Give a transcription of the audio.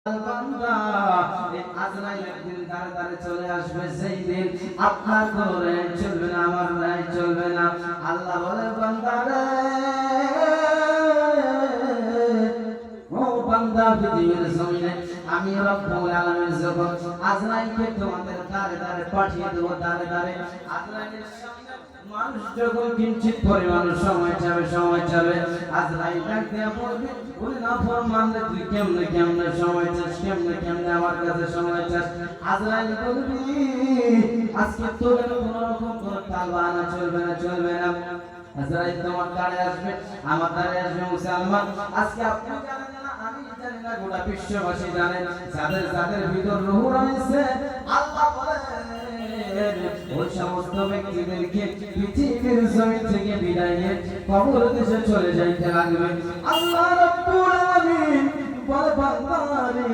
বান্দা এই আজরাইল একদিন দাঁড়ে দাঁড়ে চলে আসবে, সেই দিন আপনার কোনো রায় চলবে না, আমার রায় চলবে না। আল্লাহ বলে বান্দা রে, ও বান্দা, পৃথিবীর জমিনে আমি রব্বুল আলামিন যখন আজরাইলকে তোমাদের দাঁড়ে দাঁড়ে পাঠিয়ে দেবো, দাঁড়ে দাঁড়ে আজরাইলের সামনে মানুষ যখন কিঞ্চিত পরিমাণ সময় যাবে আজরাইল ডাক দিয়ে বলবে, ওরে নাফরমানরে তুই কেমনে কেমনে সময় চাস, কেমনে কেমনে আমার কাছে সময় চাস। আজরাইল বলবি, আজকে তোর কোনো রকম কোনো তালবানা চলবে না, চলবে না। আজরাইল তোমার দ্বারে আসবে, আমার দ্বারে আসবে মুসলমান। আজকে আপনি জানেন না, আমি জানি না, গোটা বিশ্ববাসী জানেন, যাদের যাদের ভিতর রূহ রয়েছে, আল্লাহ বলেন ওই সমস্ত ব্যক্তিদেরকে পৃথিবীর জমিন থেকে বিদায় নিয়ে কবর দেশে চলে যাইতে লাগবে। আল্লাহ রাব্বুল আলামিন বলে বান্দা রে,